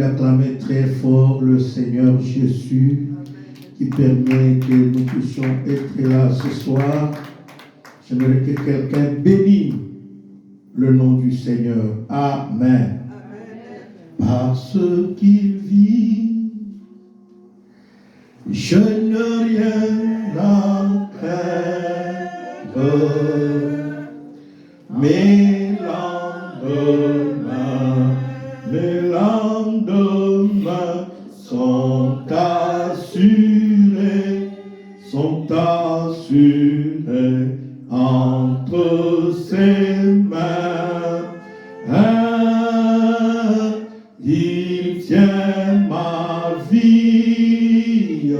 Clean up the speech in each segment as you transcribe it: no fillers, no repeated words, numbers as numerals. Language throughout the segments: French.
il acclamait très fort le Seigneur Jésus qui permet que nous puissions être là ce soir. J'aimerais que quelqu'un bénisse le nom du Seigneur. Amen. Parce qu'il vit, je n'ai rien à craindre, mes lendemains sont assurés entre ses mains. Il tient ma vie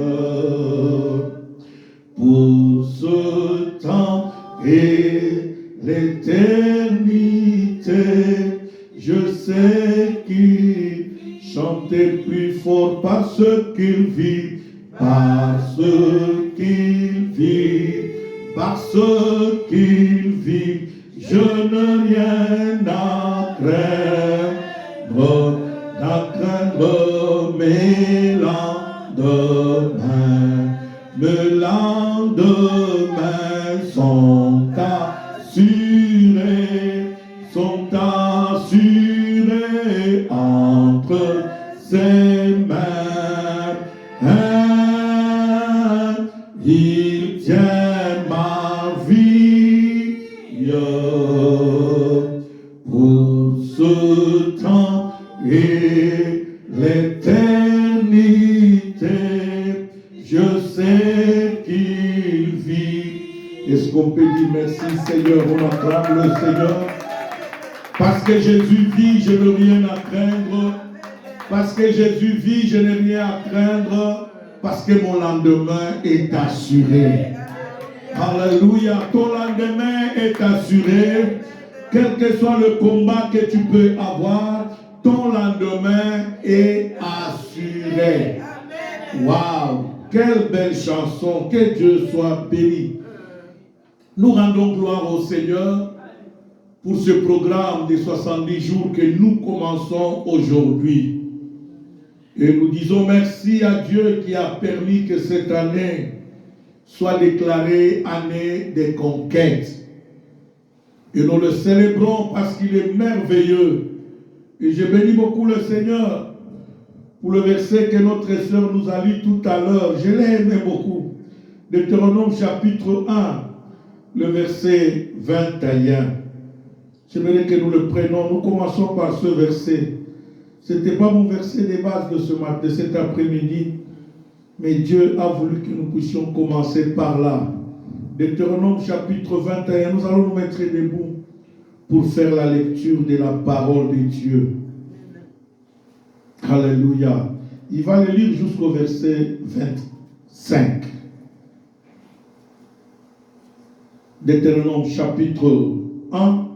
pour ce temps et l'éternité. Je sais qu'il chantait plus fort parce qu'il vit, parce qu'il vit, parce qu'il vit. Je n'ai rien à craindre, mes lendemains sont assurés entre ses mains. Il tient ma vie pour ce temps et l'éternité. Je sais qu'il vit. Est-ce qu'on peut dire merci Seigneur? On acclame le Seigneur. Parce que Jésus vit, je n'ai rien à craindre. Parce que Jésus vit, je n'ai rien à craindre. Parce que mon lendemain est assuré. Alléluia. Ton lendemain est assuré. Quel que soit le combat que tu peux avoir, ton lendemain est assuré. Waouh! Quelle belle chanson. Que Dieu soit béni. Nous rendons gloire au Seigneur pour ce programme des 70 jours que nous commençons aujourd'hui. Et nous disons merci à Dieu qui a permis que cette année soit déclarée année de conquête. Et nous le célébrons parce qu'il est merveilleux. Et je bénis beaucoup le Seigneur pour le verset que notre sœur nous a lu tout à l'heure. Je l'ai aimé beaucoup. Deutéronome chapitre 1, le verset 21. J'aimerais que nous le prenions. Nous commençons par ce verset. Ce n'était pas mon verset de base de ce matin, de cet après-midi. Mais Dieu a voulu que nous puissions commencer par là. Deutéronome chapitre 21. Nous allons nous mettre debout pour faire la lecture de la parole de Dieu. Alléluia. Il va le lire jusqu'au verset 25. Deutéronome chapitre 1,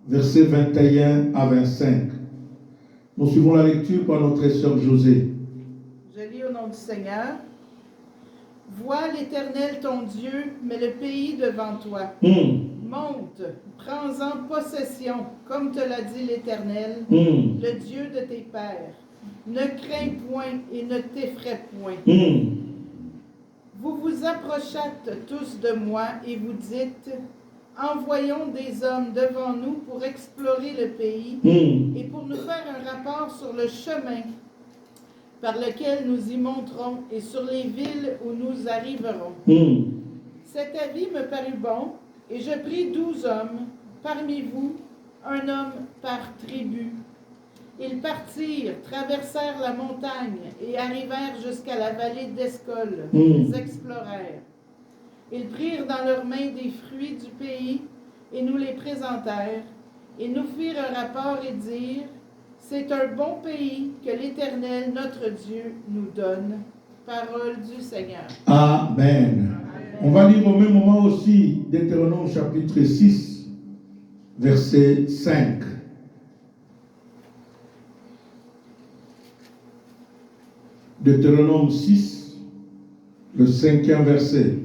verset 21 à 25. Nous suivons la lecture par notre sœur Josée. Je lis au nom du Seigneur. Vois l'Éternel ton Dieu, met le pays devant toi. Monte, prends-en possession, comme te l'a dit l'Éternel, le Dieu de tes pères. Ne crains point et ne t'effraie point. Vous vous approchâtes tous de moi et vous dites, envoyons des hommes devant nous pour explorer le pays et pour nous faire un rapport sur le chemin par lequel nous y monterons et sur les villes où nous arriverons. Cet avis me parut bon, et je pris 12 hommes, parmi vous, un homme par tribu. Ils partirent, traversèrent la montagne et arrivèrent jusqu'à la vallée d'Escol. Ils explorèrent. Ils prirent dans leurs mains des fruits du pays et nous les présentèrent. Et nous firent un rapport et dirent, c'est un bon pays que l'Éternel, notre Dieu, nous donne. Parole du Seigneur. Amen. On va lire au même moment aussi Deutéronome chapitre 6, verset 5. Deutéronome 6, le 5e verset.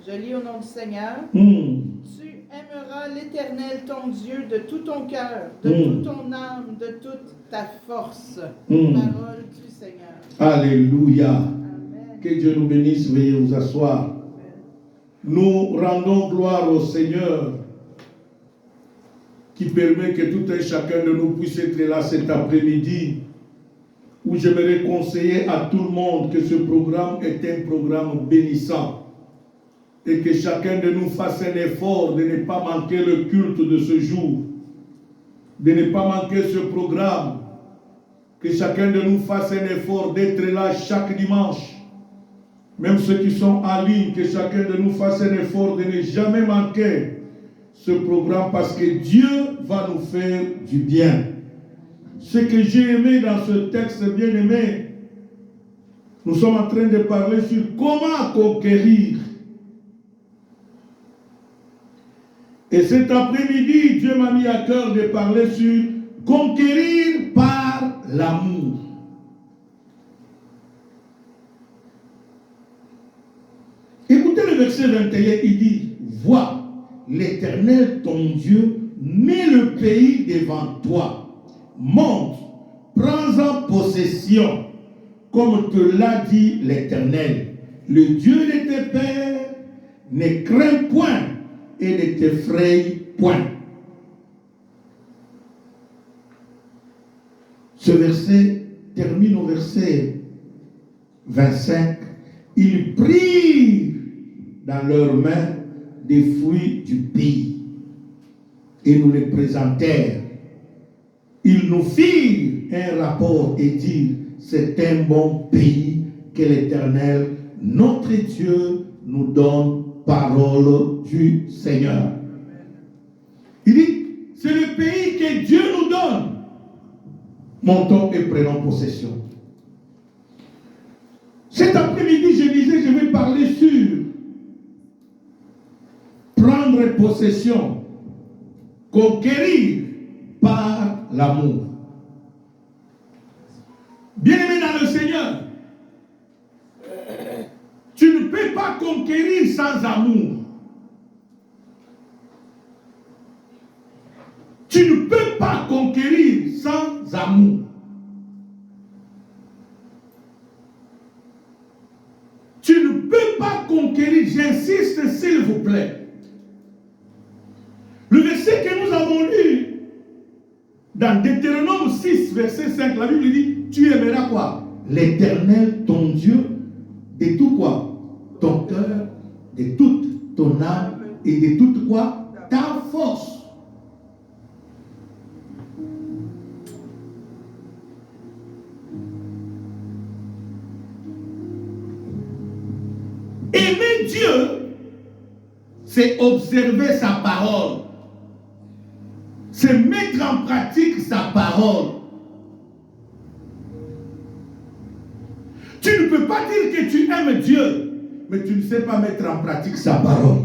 Je lis au nom du Seigneur. Tu aimeras Vois l'Éternel ton Dieu de tout ton cœur, de toute ton âme, de toute ta force. Parole du Seigneur. Alléluia. Amen. Que Dieu nous bénisse. Veuillez vous asseoir. Nous rendons gloire au Seigneur qui permet que tout un chacun de nous puisse être là cet après-midi, où j'aimerais conseiller à tout le monde que ce programme est un programme bénissant et que chacun de nous fasse un effort de ne pas manquer le culte de ce jour, de ne pas manquer ce programme, que chacun de nous fasse un effort d'être là chaque dimanche, même ceux qui sont en ligne, que chacun de nous fasse un effort de ne jamais manquer ce programme, parce que Dieu va nous faire du bien. Ce que j'ai aimé dans ce texte bien aimé, nous sommes en train de parler sur comment conquérir. Et cet après-midi, Dieu m'a mis à cœur de parler sur conquérir par l'amour. Écoutez le verset 21, il dit, vois, l'Éternel ton Dieu met le pays devant toi. Monte, prends-en possession, comme te l'a dit l'Éternel. Le Dieu de tes pères ne craint point et ne t'effraie point. Ce verset termine au verset 25. Ils prirent dans leurs mains des fruits du pays et nous les présentèrent. Ils nous firent un rapport et dirent, c'est un bon pays que l'Éternel, notre Dieu, nous donne, parole du Seigneur. Il dit, c'est le pays que Dieu nous donne. Montons et prenons possession. Cet après-midi, je disais, je vais parler sur prendre possession, conquérir par l'amour. Bien-aimé dans le Seigneur, tu ne peux pas conquérir sans amour. Tu ne peux pas conquérir sans amour. Tu ne peux pas conquérir, j'insiste s'il vous plaît. Le verset que nous avons lu dans Deutéronome 6, verset 5, la Bible dit, tu aimeras quoi? L'Éternel, ton Dieu, de tout quoi? Ton cœur, de toute ton âme et de toute quoi? Ta force. Aimer Dieu, c'est observer sa parole. C'est mettre en pratique sa parole. Tu ne peux pas dire que tu aimes Dieu, mais tu ne sais pas mettre en pratique sa parole.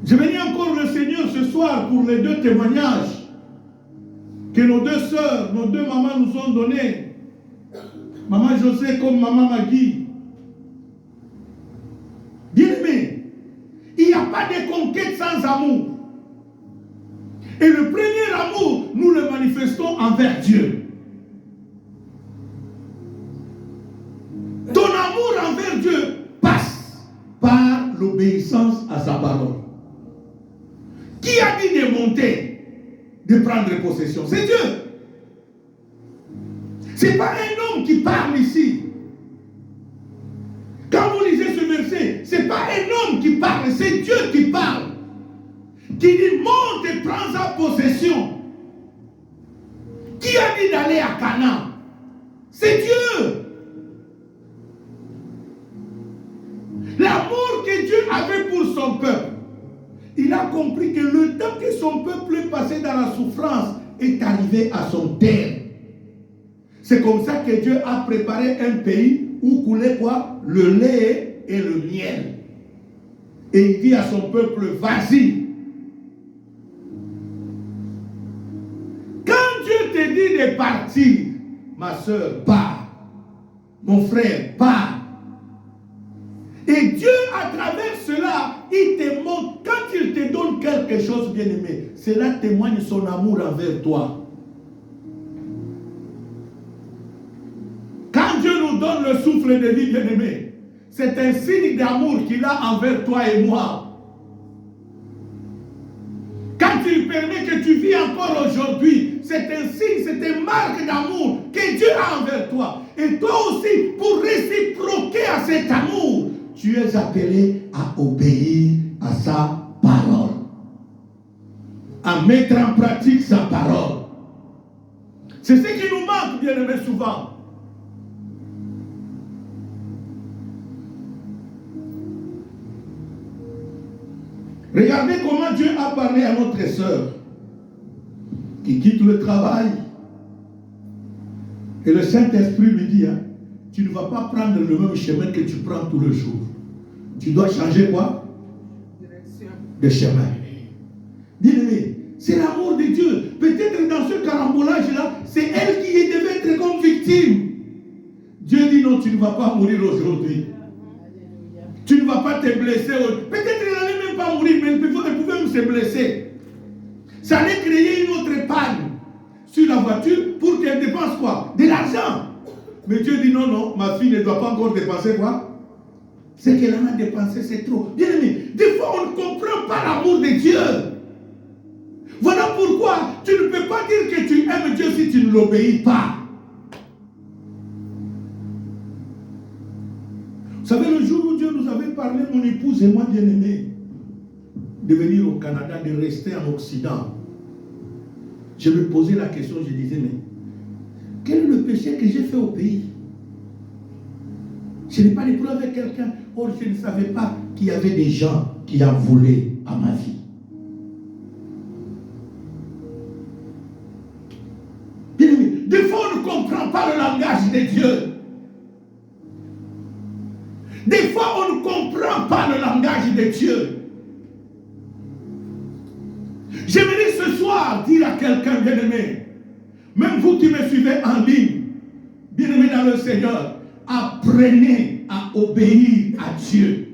Je bénis encore le Seigneur ce soir pour les deux témoignages que nos deux sœurs, nos deux mamans nous ont donnés. Maman José comme maman Magui. Bien-aimé, il n'y a pas de conquête sans amour. Et le premier amour, nous le manifestons envers Dieu. Ton amour envers Dieu passe par l'obéissance à sa parole. Qui a dit de monter, de prendre possession? C'est Dieu. Ce n'est pas un homme qui parle ici. Quand vous lisez ce verset, ce n'est pas un homme qui parle, c'est Dieu qui parle. Qui dit monte et prends-en possession. Qui a dit d'aller à Canaan? C'est Dieu. L'amour que Dieu avait pour son peuple, il a compris que le temps que son peuple est passé dans la souffrance est arrivé à son terme. C'est comme ça que Dieu a préparé un pays où coulait quoi? Le lait et le miel. Et il dit à son peuple, vas-y. Quand Dieu te dit de partir, ma soeur, pars. Mon frère, pars. Et Dieu, à travers cela, il te montre, quand il te donne quelque chose, bien-aimé, cela témoigne son amour envers toi. Quand Dieu nous donne le souffle de vie, bien-aimé, c'est un signe d'amour qu'il a envers toi et moi. Quand il permet que tu vis encore aujourd'hui, c'est un signe, c'est une marque d'amour que Dieu a envers toi. Et toi aussi, pour réciproquer à cet amour, tu es appelé à obéir à sa parole. À mettre en pratique sa parole. C'est ce qui nous manque, bien-aimés, souvent. Regardez comment Dieu a parlé à notre sœur qui quitte le travail. Et le Saint-Esprit lui dit, hein, tu ne vas pas prendre le même chemin que tu prends tous les jours. Tu dois changer quoi? De chemin. Bien-aimé, c'est l'amour de Dieu. Peut-être dans ce carambolage-là, c'est elle qui devait être comme victime. Dieu dit non, tu ne vas pas mourir aujourd'hui. Tu ne vas pas te blesser. Peut-être qu'elle n'allait même pas mourir, mais elle pouvait même se blesser. Ça allait créer une autre panne sur la voiture pour qu'elle dépense quoi? De l'argent. Mais Dieu dit non, non, ma fille ne doit pas encore dépenser quoi? Ce qu'elle en a dépensé, c'est trop. Bien aimé, des fois on ne comprend pas l'amour de Dieu. Voilà pourquoi tu ne peux pas dire que tu aimes Dieu si tu ne l'obéis pas. Vous savez, le jour où Dieu nous avait parlé, mon épouse et moi, bien-aimés, de venir au Canada, de rester en Occident, je me posais la question, je disais, mais quel est le péché que j'ai fait au pays? Je n'ai pas de preuve avec quelqu'un. Or, je ne savais pas qu'il y avait des gens qui en voulaient à ma vie. Bien-aimés, des fois, on ne comprend pas le langage de Dieu. Des fois, on ne comprend pas le langage de Dieu. J'aimerais ce soir dire à quelqu'un, bien-aimé, même vous qui me suivez en ligne, bien-aimé dans le Seigneur, apprenez à obéir à Dieu.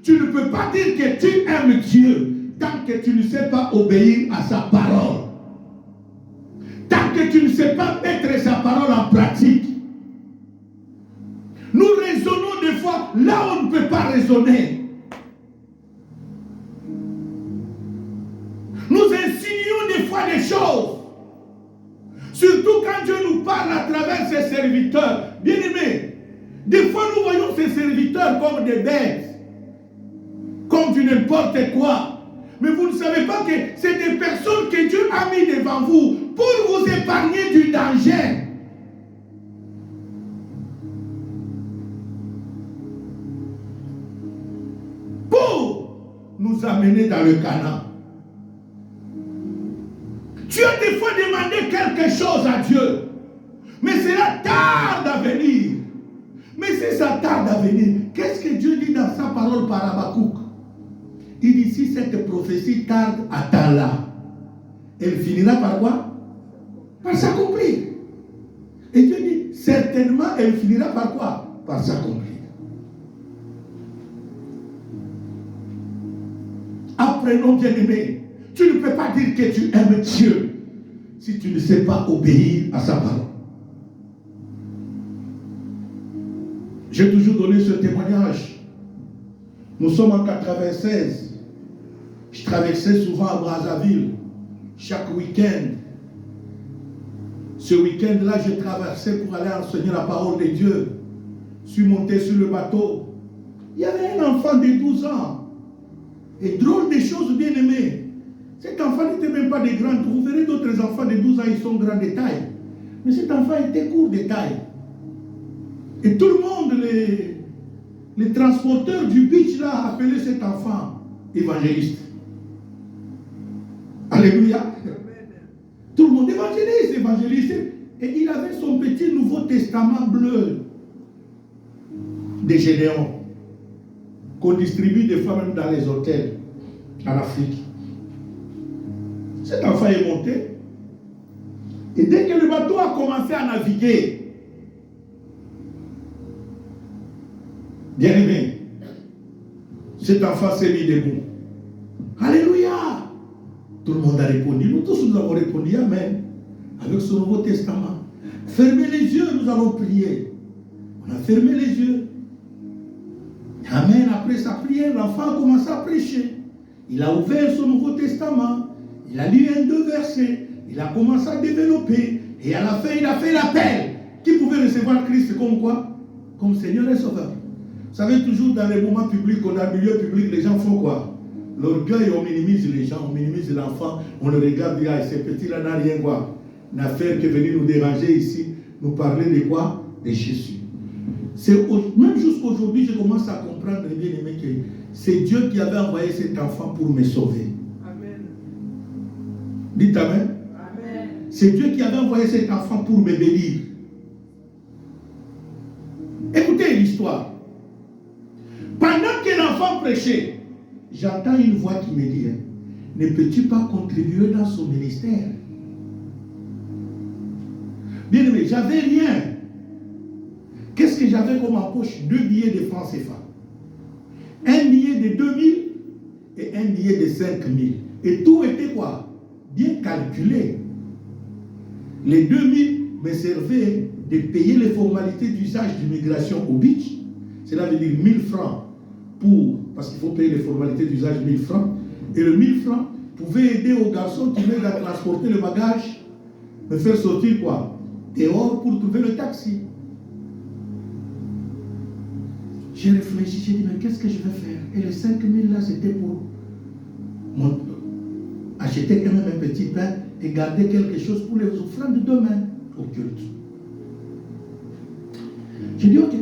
Tu ne peux pas dire que tu aimes Dieu tant que tu ne sais pas obéir à sa parole. Tant que tu ne sais pas mettre sa parole en pratique. Nous raisonnons des fois là où on ne peut pas raisonner. Nous insinuons des fois des choses. Surtout quand Dieu nous parle à travers ses serviteurs. Bien-aimés, des fois nous voyons ces serviteurs comme des bêtes. Comme du n'importe quoi. Mais vous ne savez pas que c'est des personnes que Dieu a mis devant vous pour vous épargner du danger. Pour nous amener dans le Canaan. Tu as des fois demandé quelque chose à Dieu, mais cela tarde à venir. Mais si ça tarde à venir, qu'est-ce que Dieu dit dans sa parole par Habakkuk? Il dit, si cette prophétie tarde, attends-la. Elle finira par quoi? Par s'accomplir. Et Dieu dit, certainement, elle finira par quoi? Par s'accomplir. Apprenons, bien-aimés. Tu ne peux pas dire que tu aimes Dieu si tu ne sais pas obéir à sa parole. J'ai toujours donné ce témoignage. Nous sommes en 96. Je traversais souvent à Brazzaville, chaque week-end. Ce week-end-là, je traversais pour aller enseigner la parole de Dieu. Je suis monté sur le bateau. Il y avait un enfant de 12 ans. Et drôle des choses, bien aimées. Cet enfant n'était même pas de grand. Vous verrez d'autres enfants de 12 ans, ils sont grands de taille. Mais cet enfant était court de taille. Et tout le monde, les transporteurs du beach là, appelaient cet enfant évangéliste. Alléluia. Tout le monde évangéliste. Et il avait son petit Nouveau Testament bleu de Gédéon qu'on distribue des fois même dans les hôtels en Afrique. Cet enfant est monté. Et dès que le bateau a commencé à naviguer, bien aimé, Cet enfant s'est mis debout. Alléluia. Tout le monde a répondu. Nous tous, nous avons répondu Amen. Avec ce Nouveau Testament. Fermez les yeux, nous allons prier. On a fermé les yeux. Amen. Après sa prière, l'enfant a commencé à prêcher. Il a ouvert son Nouveau Testament. Il a lu 2 versets. Il a commencé à développer. Et à la fin, il a fait l'appel. Qui pouvait recevoir Christ comme quoi? Comme Seigneur et Sauveur. Vous savez, toujours dans les moments publics, on a milieu public, les gens font quoi? L'orgueil, on minimise les gens, on minimise l'enfant, on le regarde, et ce petit-là n'a rien quoi. N'a fait que venir nous déranger ici, nous parler de quoi? De Jésus. Même jusqu'aujourd'hui, je commence à comprendre, bien aimé, que c'est Dieu qui avait envoyé cet enfant pour me sauver. Amen. Dites Amen. Amen. C'est Dieu qui avait envoyé cet enfant pour me bénir. Écoutez l'histoire. Pendant que l'enfant prêchait, j'entends une voix qui me dit, ne peux-tu pas contribuer dans son ministère? Bien aimé, j'avais rien. Qu'est-ce que j'avais comme en poche? 2 billets de francs CFA. Un billet de 2000 et un billet de 5000. Et tout était quoi? Bien calculé. Les 2000 me servaient de payer les formalités d'usage d'immigration au beach. Cela veut dire 1000 francs parce qu'il faut payer les formalités d'usage 1000 francs. Et le 1000 francs pouvait aider aux garçons qui venaient à transporter le bagage, me faire sortir quoi? Dehors pour trouver le taxi. J'ai réfléchi, j'ai dit, mais qu'est-ce que je vais faire? Et les 5000 là, c'était pour acheter quand même un petit pain et garder quelque chose pour les offrandes de demain au culte. J'ai dit, ok.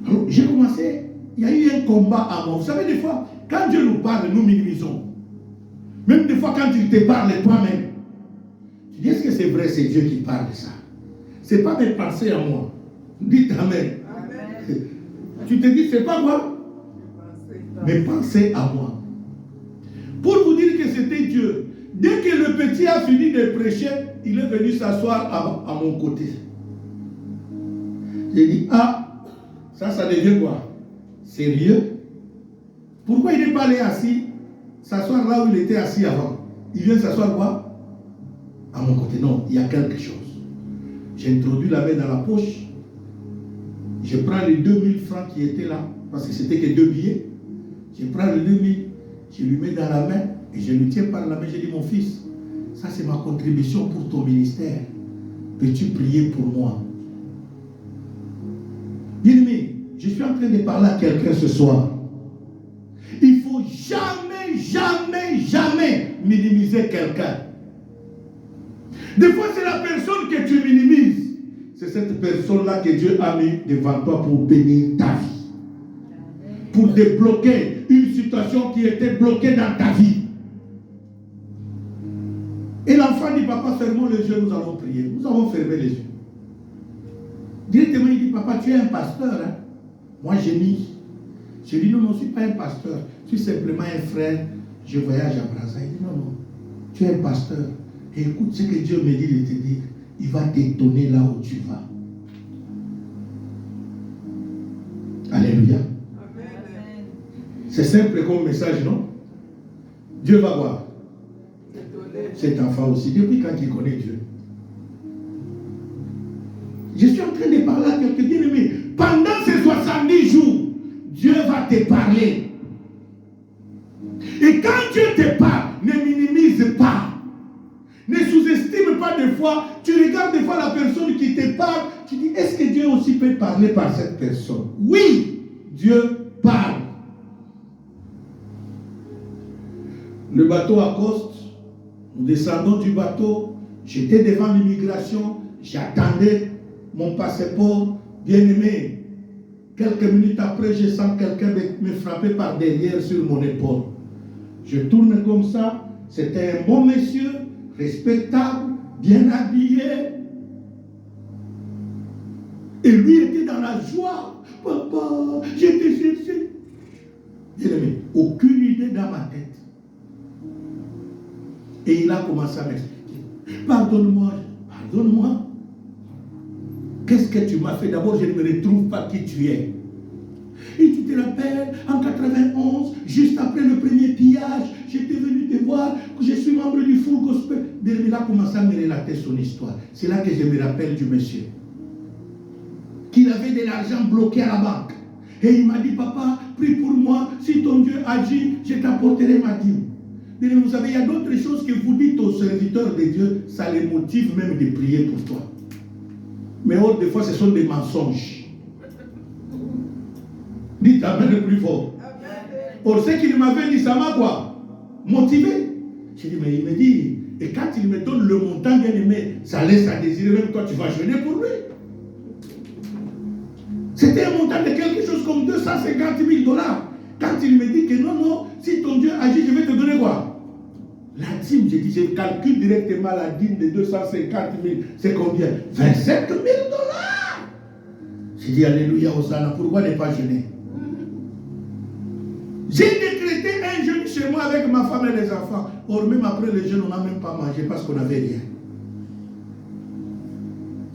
Alors, j'ai commencé, il y a eu un combat à moi. Vous savez, des fois, quand Dieu nous parle, nous minimisons. Même des fois, quand il te parle toi-même, tu dis, est-ce que c'est vrai, c'est Dieu qui parle de ça? Ce n'est pas mes pensées à moi. Dites Amen. Amen. Tu te dis, c'est pas moi? Mes pensées à moi. Pour vous dire que c'était Dieu. Dès que le petit a fini de prêcher, il est venu s'asseoir à mon côté. J'ai dit, ça devient quoi? Sérieux? Pourquoi il n'est pas allé assis, s'asseoir là où il était assis avant? Il vient s'asseoir quoi? À mon côté. Non, il y a quelque chose. J'ai introduit la main dans la poche. Je prends les 2000 francs qui étaient là, parce que c'était que 2 billets. Je prends les 2000, je lui mets dans la main et je lui tiens par la main. J'ai dit, mon fils, ça c'est ma contribution pour ton ministère. Peux-tu prier pour moi? Bien-aimé, je suis en train de parler à quelqu'un ce soir. Il ne faut jamais, jamais, jamais minimiser quelqu'un. Des fois, c'est la personne que tu minimises. C'est cette personne-là que Dieu a mis devant toi pour bénir ta vie. Pour débloquer une situation qui était bloquée dans ta vie. Et l'enfant dit, papa, fermons les yeux, nous allons prier. Nous avons fermé les yeux. Directement, il dit, papa, tu es un pasteur. Hein? Moi, j'ai mis. Je dis, non, je ne suis pas un pasteur. Je suis simplement un frère. Je voyage à Brazza. Il dit, non, tu es un pasteur. Et écoute ce que Dieu me dit de te dire. Il va t'étonner là où tu vas. Alléluia. Amen. C'est simple comme message, non? Dieu va voir. Cet enfant aussi, depuis quand il connaît Dieu. Je suis en train de parler à quelqu'un bien-aimé. Pendant ces 70 jours, Dieu va te parler. Et quand Dieu te parle, ne minimise pas. Ne sous-estime pas des fois. Tu regardes des fois la personne qui te parle. Tu dis, est-ce que Dieu aussi peut parler par cette personne? Oui, Dieu parle. Le bateau accoste. Nous descendons du bateau. J'étais devant l'immigration. J'attendais mon passeport. Bien-aimé. Quelques minutes après, je sens quelqu'un me frapper par derrière sur mon épaule. Je tourne comme ça. C'était un bon monsieur, respectable, bien habillé. Et lui était dans la joie. Papa, j'étais cherché. Bien-aimé, aucune idée dans ma tête. Et il a commencé à m'expliquer. Pardonne-moi, pardonne-moi. Qu'est-ce que tu m'as fait? D'abord, je ne me retrouve pas qui tu es. Et tu te rappelles, en 91, juste après le premier pillage, j'étais venu te voir, que je suis membre du Full Gospel. Il a commencé à me relater son histoire. C'est là que je me rappelle du monsieur. Qu'il avait de l'argent bloqué à la banque. Et il m'a dit, papa, prie pour moi, si ton Dieu agit, je t'apporterai ma dîme. Mais vous savez, il y a d'autres choses que vous dites aux serviteurs de Dieu, ça les motive même de prier pour toi. Mais autres, des fois, ce sont des mensonges. Dites Amen le plus fort. Or, ce qu'il m'avait dit, ça m'a quoi? Motivé. J'ai dit, mais il me dit, et quand il me donne le montant bien aimé, ça laisse à désirer, même toi, tu vas jeûner pour lui. C'était un montant de quelque chose comme 250 000 $. Quand il me dit que non, non, si ton Dieu agit, je vais te donner quoi? La dîme, j'ai dit, je calcule directement la dîme de 250 000. C'est combien? 27 000 $. J'ai dit, alléluia, Hosanna, pourquoi ne pas jeûner? J'ai décrété un jeûne chez moi avec ma femme et les enfants. Or, même après le jeûne, on n'a même pas mangé parce qu'on n'avait rien.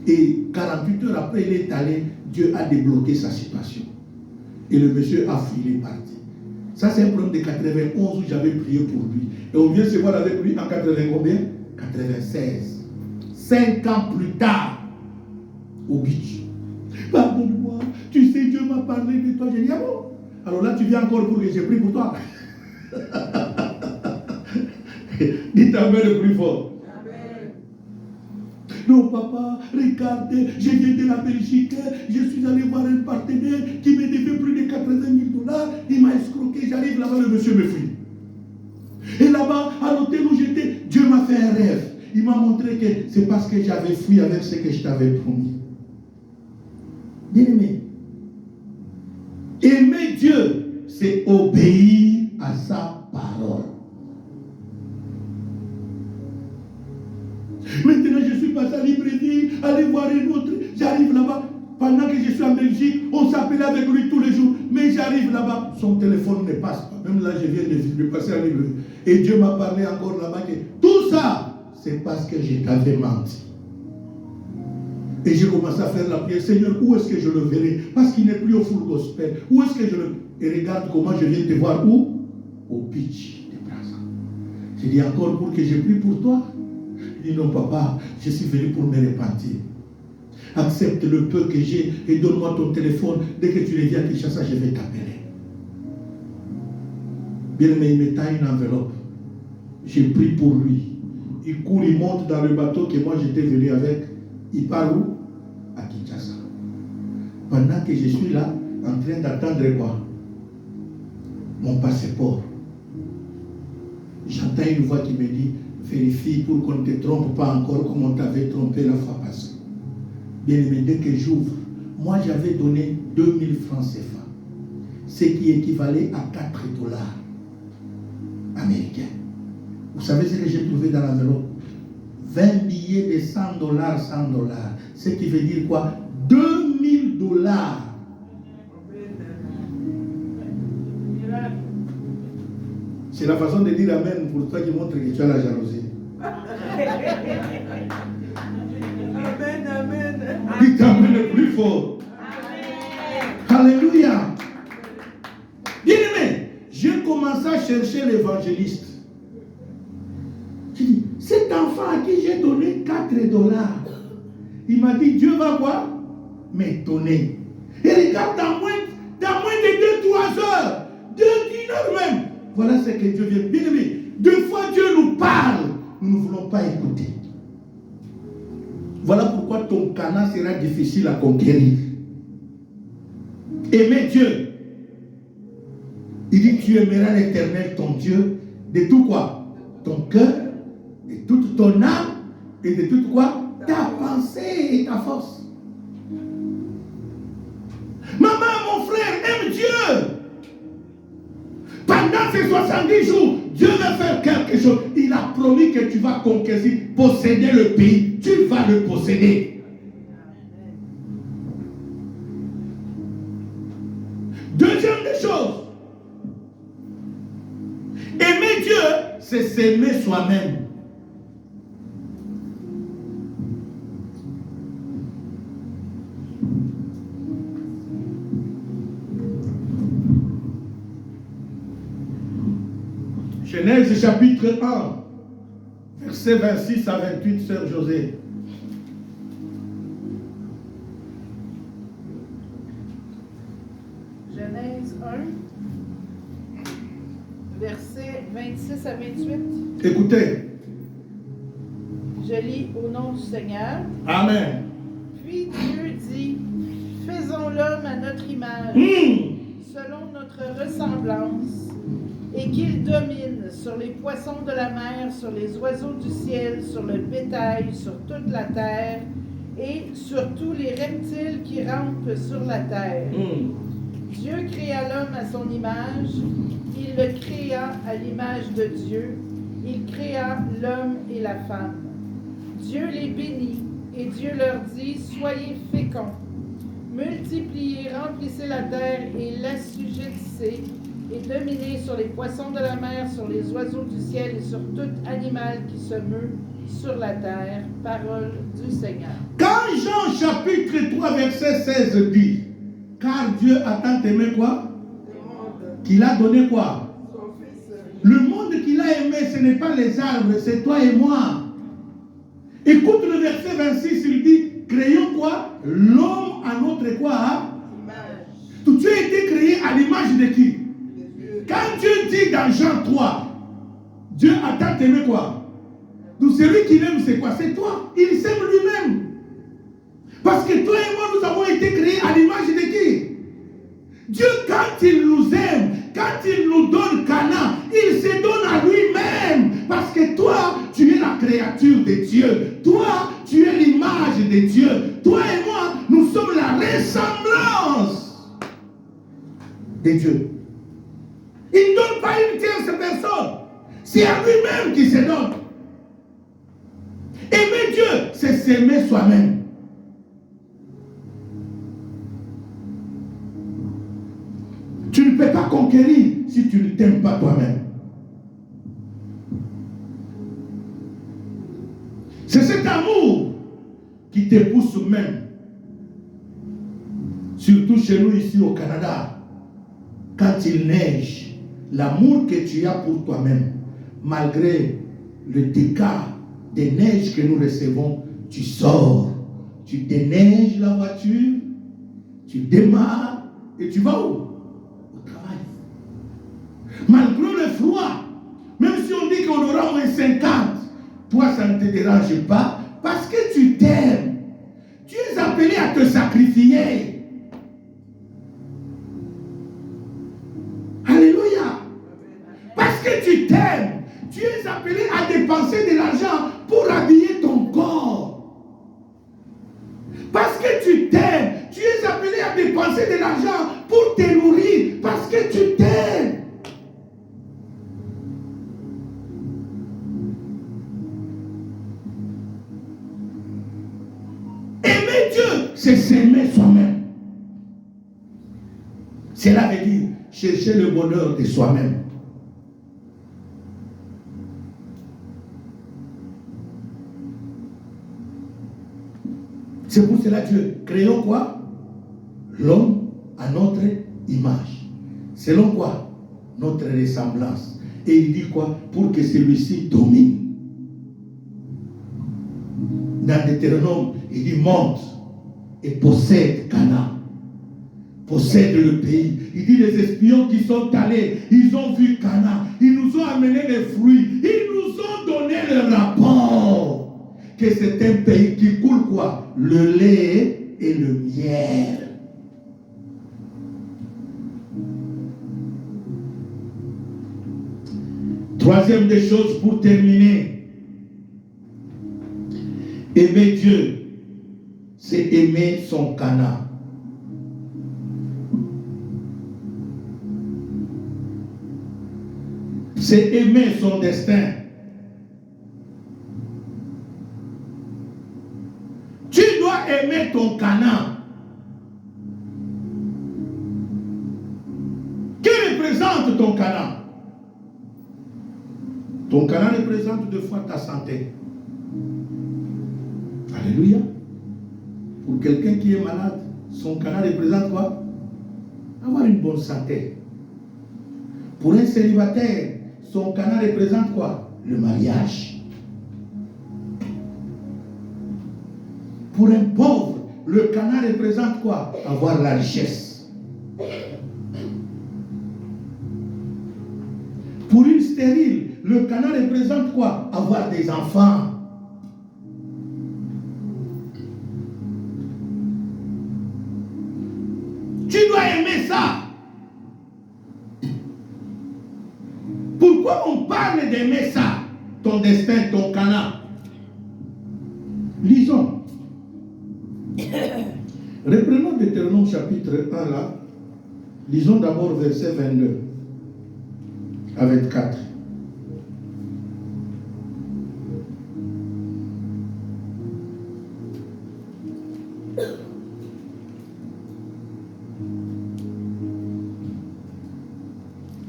Et 48 heures après, il est allé, Dieu a débloqué sa situation. Et le monsieur a fui, il est parti. Ça, c'est un problème de 91 où j'avais prié pour lui. Et on vient se voir avec lui en 80 combien? 96. 5 ans plus tard, au beach. Pardonne-moi, tu sais, Dieu m'a parlé de toi. J'ai dit, ah bon? Alors là, tu viens encore pour que j'ai prie pour toi. Dites Amen le plus fort. Amen. Non, papa, regardez, je viens de la Belgique, je suis allé voir un partenaire qui me devait plus de 80 000 $. Il m'a escroqué, j'arrive là-bas, le monsieur me fuit. Et là-bas, à l'hôtel où j'étais, Dieu m'a fait un rêve. Il m'a montré que c'est parce que j'avais fui avec ce que je t'avais promis. Bien-aimé, aimer Dieu, c'est obéir à sa parole. Maintenant, je suis passé à Libreville, aller voir un autre. J'arrive là-bas. Pendant que je suis en Belgique, on s'appelle avec lui tous les jours. Mais j'arrive là-bas, son téléphone ne passe pas. Même là, je viens de passer à Libreville. Et Dieu m'a parlé encore là-bas que tout ça, c'est parce que je t'avais menti. Et j'ai commencé à faire la prière. Seigneur, où est-ce que je le verrai? Parce qu'il n'est plus au Full Gospel. Où est-ce que je le... Et regarde comment je viens te voir. Où? Au pitch de Brazza. J'ai dit encore pour que je prie pour toi. Il dit non, papa, je suis venu pour me repentir. Accepte le peu que j'ai et donne-moi ton téléphone. Dès que tu reviens à Kinshasa, je vais t'appeler. Bien aimé, il me tend une enveloppe. J'ai pris pour lui. Il court, il monte dans le bateau que moi j'étais venu avec. Il part où? À Kinshasa. Pendant que je suis là, en train d'attendre quoi? Mon passeport. J'entends une voix qui me dit, vérifie pour qu'on ne te trompe pas encore comme on t'avait trompé la fois passée. Bien aimé, dès que j'ouvre, moi j'avais donné 2000 francs CFA, ce qui équivalait à 4 $ américains. Vous savez ce que j'ai trouvé dans l'enveloppe? 20 billets de 100 $, 100 $. Ce qui veut dire quoi? 2000 $. C'est la façon de dire Amen pour toi qui montre que tu as la jalousie. Amen, amen. Dites Amen le plus fort. Amen. Alléluia. Bien aimé, j'ai commencé à chercher l'évangéliste. J'ai dit, cet enfant à qui j'ai donné 4 $, il m'a dit, Dieu va quoi? M'étonner. Et regarde, dans moins de 2-3 heures, 1 heure même, voilà ce que Dieu vient. Bien aimé, 2 fois Dieu nous parle, nous ne voulons pas écouter. Voilà pourquoi ton Canaan sera difficile à conquérir. Aimer Dieu. Il dit, tu aimeras l'Éternel, ton Dieu, de tout quoi? Ton cœur, de toute ton âme, et de toute quoi? Ta pensée et ta force. Maman, mon frère, aime Dieu. Pendant ces 70 jours, Dieu va faire quelque chose. Il a promis que tu vas conquérir, posséder le pays. Tu vas le posséder. Deuxième des choses. Aimer Dieu, c'est s'aimer soi-même. Genèse chapitre 1, versets 26 à 28, sœur José. Genèse 1, versets 26 à 28. Écoutez. Je lis au nom du Seigneur. Amen. Puis Dieu dit, faisons l'homme à notre image, selon notre ressemblance, et qu'il domine sur les poissons de la mer, sur les oiseaux du ciel, sur le bétail, sur toute la terre, et sur tous les reptiles qui rampent sur la terre. Dieu créa l'homme à son image, il le créa à l'image de Dieu, il créa l'homme et la femme. Dieu les bénit, et Dieu leur dit, soyez féconds, multipliez, remplissez la terre et l'assujettissez, et dominez sur les poissons de la mer, sur les oiseaux du ciel et sur tout animal qui se meut sur la terre. Parole du Seigneur. Quand Jean chapitre 3 verset 16 dit, car Dieu a tant aimé quoi? Qu'il a donné quoi? Le monde qu'il a aimé, ce n'est pas les arbres, c'est toi et moi. Écoute le verset 26, il dit, créons quoi? L'homme à notre quoi? Image. Tu as été créé à l'image de qui? Quand Dieu dit dans Jean 3, Dieu a tant aimé quoi? Donc celui qui l'aime, c'est quoi? C'est toi. Il s'aime lui-même. Parce que toi et moi, nous avons été créés à l'image de qui? Dieu, quand il nous aime, quand il nous donne Cana, il se donne à lui-même. Parce que toi, tu es la créature de Dieu. Toi, tu es l'image de Dieu. Toi et moi, nous sommes la ressemblance de Dieu. Il ne donne pas une tierce personne. C'est à lui-même qu'il se donne. Aimer Dieu, c'est s'aimer soi-même. Tu ne peux pas conquérir si tu ne t'aimes pas toi-même. C'est cet amour qui te pousse même. Surtout chez nous ici au Canada. Quand il neige, l'amour que tu as pour toi-même, malgré le dégât des neiges que nous recevons, tu sors, tu déneiges la voiture, tu démarres et tu vas où? Au travail. Malgré le froid, même si on dit qu'on aura moins 50, toi ça ne te dérange pas parce que tu t'aimes. Tu es appelé à te sacrifier. Alléluia. Parce que tu t'aimes, tu es appelé à dépenser de l'argent pour habiller ton corps. Parce que tu t'aimes, tu es appelé à dépenser de l'argent pour te nourrir. Parce que tu t'aimes. Aimer Dieu, c'est s'aimer soi-même. Cela veut dire chercher le bonheur de soi-même. C'est pour cela que Dieu créons quoi? L'homme à notre image. Selon quoi? Notre ressemblance. Et il dit quoi? Pour que celui-ci domine. Dans Deutéronome, il dit monte et possède Canaan. Possède le pays. Il dit les espions qui sont allés, ils ont vu Canaan. Ils nous ont amené les fruits. Ils nous ont donné le rapport. Que c'est un pays qui coule quoi? Le lait et le miel. Troisième des choses pour terminer. Aimer Dieu, c'est aimer son Canaan. C'est aimer son destin. Tu dois aimer ton Canaan. Qui représente ton Canaan? Ton Canaan représente deux fois ta santé. Alléluia. Pour quelqu'un qui est malade, son Canaan représente quoi? Avoir une bonne santé. Pour un célibataire, son Cana représente quoi? Le mariage. Pour un pauvre, le Cana représente quoi? Avoir la richesse. Pour une stérile, le Cana représente quoi? Avoir des enfants. Tu dois aimer ça. Pourquoi on parle d'aimer ça? Ton destin, ton Cana. Lisons. Reprenons Deutéronome chapitre 1 là. Lisons d'abord verset 22 à 24.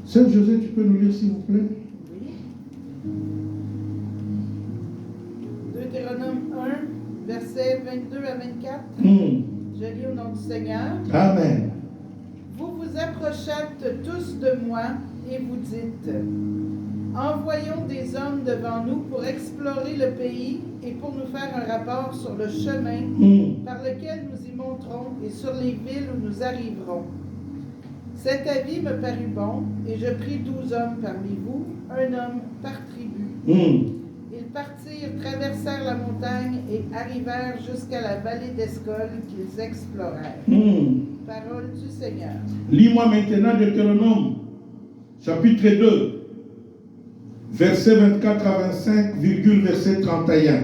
Sœur José, tu peux nous lire s'il vous plaît? Oui. Deutéronome 1, versets 22 à 24. Je lis au nom du Seigneur. Amen. Vous vous approchâtes tous de moi et vous dites, envoyons des hommes devant nous pour explorer le pays et pour nous faire un rapport sur le chemin par lequel nous y monterons et sur les villes où nous arriverons. Cet avis me parut bon, et je pris 12 hommes parmi vous, un homme par tribu. Ils partirent, traversèrent la montagne et arrivèrent jusqu'à la vallée d'Escol qu'ils explorèrent. Parole du Seigneur. Lis-moi maintenant Deutéronome, chapitre 2, verset 24 à 25, verset 31.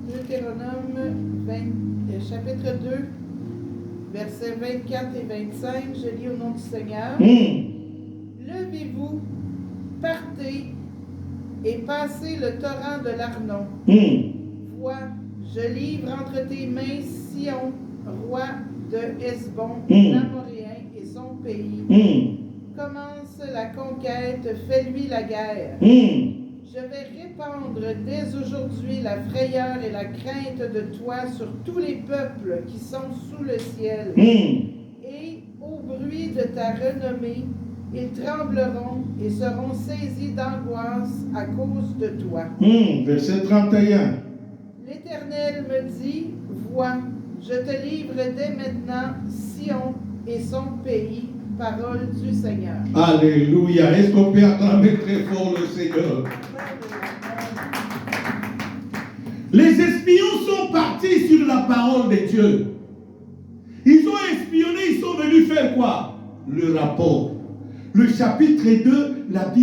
Deutéronome chapitre 2, versets 24 et 25, je lis au nom du Seigneur. Levez-vous, partez et passez le torrent de l'Arnon. Vois, je livre entre tes mains Sion, roi de Hesbon, l'Amoréen et son pays. Commence la conquête, fais-lui la guerre. Je vais répandre dès aujourd'hui la frayeur et la crainte de toi sur tous les peuples qui sont sous le ciel. Et au bruit de ta renommée, ils trembleront et seront saisis d'angoisse à cause de toi. Verset 31. L'Éternel me dit, vois, je te livre dès maintenant Sion et son pays. Parole du Seigneur. Alléluia. Est-ce qu'on peut acclamer très fort le Seigneur? Les espions sont partis sur la parole de Dieu. Ils ont espionné, ils sont venus faire quoi? Le rapport. Le chapitre 2, la Bible